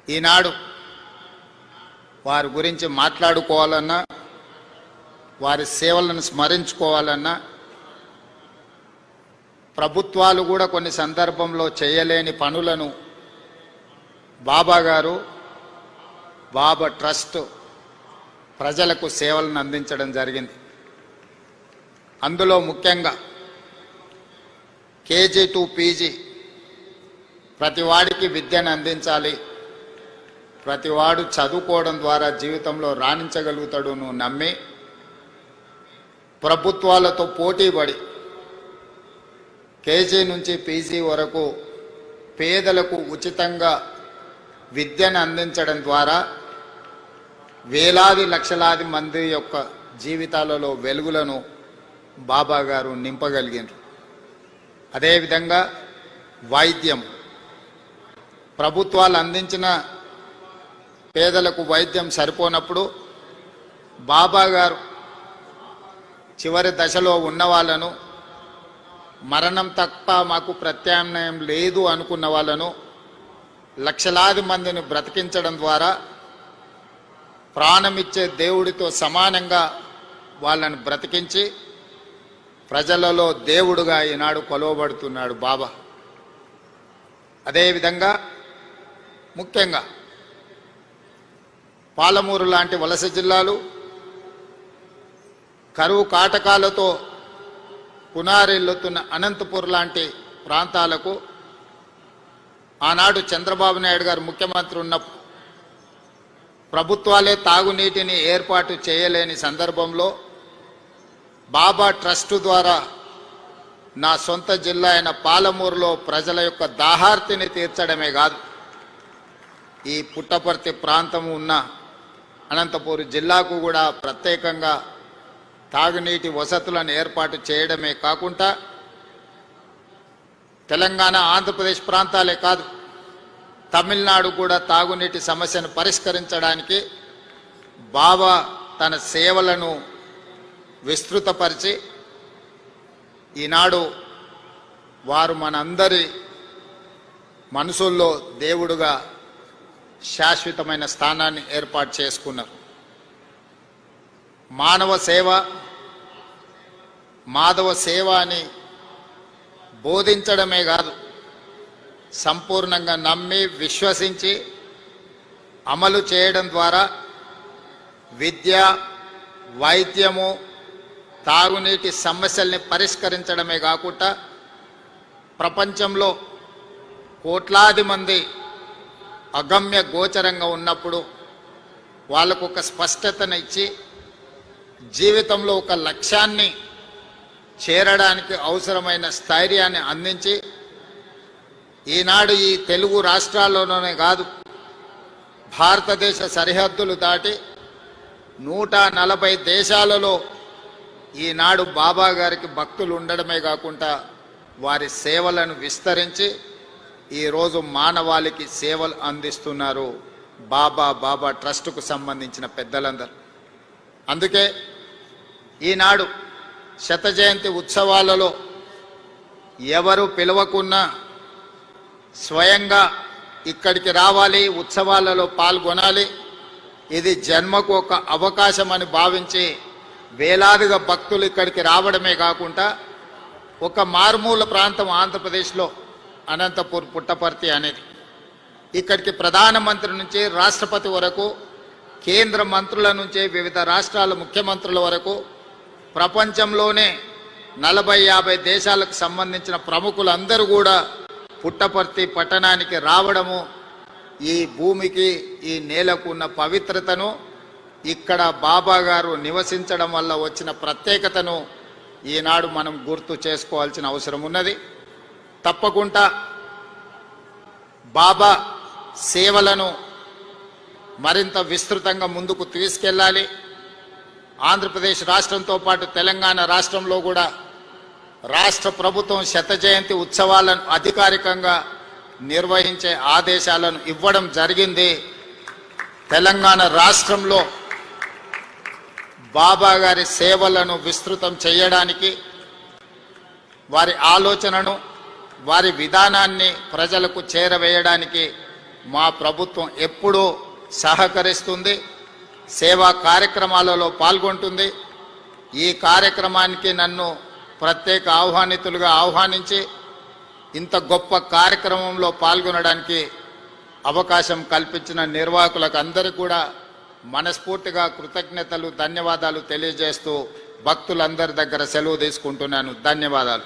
ఈనాడు వారి గురించి మాట్లాడుకోవాలన్నా, వారి సేవలను స్మరించుకోవాలన్నా ప్రభుత్వాలు కూడా కొన్ని సందర్భంలో చేయలేని పనులను బాబా గారు, బాబా ట్రస్ట్ ప్రజలకు సేవలను అందించడం జరిగింది. అందులో ముఖ్యంగా కేజీ టు పీజీ ప్రతివాడికి విద్యను అందించాలి, ప్రతివాడు చదువుకోవడం ద్వారా జీవితంలో రాణించగలుగుతాడు నువ్వు నమ్మి ప్రభుత్వాలతో పోటీపడి కేజీ నుంచి పీజీ వరకు పేదలకు ఉచితంగా విద్యను అందించడం ద్వారా వేలాది లక్షలాది మంది యొక్క జీవితాలలో వెలుగులను బాబా గారు నింపగలిగినారు. అదేవిధంగా వైద్యం, ప్రభుత్వాలు అందించిన పేదలకు వైద్యం సరిపోనప్పుడు బాబా గారు చివరి దశలో ఉన్న వాళ్ళను, మరణం తప్ప మాకు ప్రత్యామ్నాయం లేదు అనుకున్న వాళ్ళను లక్షలాది మందిని బ్రతికించడం ద్వారా ప్రాణమిచ్చే దేవుడితో సమానంగా వాళ్ళను బ్రతికించి ప్రజలలో దేవుడుగా ఈనాడు కొలవబడుతున్నాడు బాబా. అదేవిధంగా ముఖ్యంగా పాలమూరు లాంటి వలస జిల్లాలు కరువు కాటకాలతో పునారెల్లుతున్న అనంతపూర్ లాంటి ప్రాంతాలకు ఆనాడు చంద్రబాబు నాయుడు గారు ముఖ్యమంత్రి ఉన్నప్పుడు ప్రభుత్వాలే తాగునీటిని ఏర్పాటు చేయలేని సందర్భంలో బాబా ట్రస్ట్ ద్వారా నా సొంత జిల్లా అయిన పాలమూరులో ప్రజల యొక్క దాహార్తిని తీర్చడమే కాదు, ఈ పుట్టపర్తి ప్రాంతం ఉన్న అనంతపూర్ జిల్లాకు కూడా ప్రత్యేకంగా తాగునీటి వసతులను ఏర్పాటు చేయడమే కాకుండా తెలంగాణ, ఆంధ్రప్రదేశ్ ప్రాంతాలే కాదు తమిళనాడు కూడా తాగునీటి సమస్యను పరిష్కరించడానికి బాబా తన సేవలను విస్తృతపరిచి ఈనాడు వారు మనందరి మనసుల్లో దేవుడుగా శాశ్వతమైన స్థానాన్ని ఏర్పాటు చేసుకున్నారు. మానవ సేవ, మాధవ సేవ అని బోధించడమే కాదు, సంపూర్ణంగా నమ్మి విశ్వసించి అమలు చేయడం ద్వారా విద్య, వైద్యము, తాగునీటి సమస్యల్ని పరిష్కరించడమే కాకుండా ప్రపంచంలో కోట్లాది మంది అగమ్య గోచరంగా ఉన్నప్పుడు వాళ్ళకు ఒక స్పష్టతను ఇచ్చి జీవితంలో ఒక లక్ష్యాన్ని చేరడానికి అవసరమైన స్థైర్యాన్ని అందించి ఈనాడు ఈ తెలుగు రాష్ట్రాల్లోనే కాదు భారతదేశ సరిహద్దులు దాటి 140 దేశాలలో ఈనాడు బాబా గారికి భక్తులు ఉండడమే కాకుండా వారి సేవలను విస్తరించి ఈరోజు మానవాళికి సేవలు అందిస్తున్నారు బాబా ట్రస్టుకు సంబంధించిన పెద్దలందరూ. అందుకే ఈనాడు శత జయంతి ఉత్సవాలలో ఎవరు పిలవకున్నా స్వయంగా ఇక్కడికి రావాలి, ఉత్సవాలలో పాల్గొనాలి, ఇది జన్మకు ఒక అవకాశం అని భావించి వేలాదిగా భక్తులు ఇక్కడికి రావడమే కాకుండా ఒక మారుమూల ప్రాంతం ఆంధ్రప్రదేశ్లో అనంతపూర్ పుట్టపర్తి అనేది, ఇక్కడికి ప్రధానమంత్రి నుంచి రాష్ట్రపతి వరకు, కేంద్ర మంత్రుల నుంచి వివిధ రాష్ట్రాల ముఖ్యమంత్రుల వరకు ప్రపంచంలోనే 40-50 దేశాలకు సంబంధించిన ప్రముఖులందరూ కూడా పుట్టపర్తి పట్టణానికి రావడము ఈ భూమికి, ఈ నేలకు ఉన్న పవిత్రతను, ఇక్కడ బాబా గారు నివసించడం వల్ల వచ్చిన ప్రత్యేకతను ఈనాడు మనం గుర్తు చేసుకోవాల్సిన అవసరం ఉన్నది. తప్పకుండా బాబా సేవలను మరింత విస్తృతంగా ముందుకు తీసుకెళ్ళాలి. ఆంధ్రప్రదేశ్ రాష్ట్రంతో పాటు తెలంగాణ రాష్ట్రంలో కూడా రాష్ట్ర ప్రభుత్వం శత జయంతి ఉత్సవాలను అధికారికంగా నిర్వహించే ఆదేశాలను ఇవ్వడం జరిగింది. తెలంగాణ రాష్ట్రంలో బాబా గారి సేవలను విస్తృతం చేయడానికి, వారి ఆలోచనను, వారి విధానాన్ని ప్రజలకు చేరవేయడానికి మా ప్రభుత్వం ఎప్పుడూ సహకరిస్తుంది, సేవా కార్యక్రమాలలో పాల్గొంటుంది. ఈ కార్యక్రమానికి నన్ను ప్రత్యేక ఆహ్వానితులుగా ఆహ్వానించి ఇంత గొప్ప కార్యక్రమంలో పాల్గొనడానికి అవకాశం కల్పించిన నిర్వాహకులకు అందరికీ కూడా మనస్ఫూర్తిగా కృతజ్ఞతలు, ధన్యవాదాలు తెలియజేస్తూ భక్తులందరి దగ్గర సెలవు తీసుకుంటున్నాను. ధన్యవాదాలు.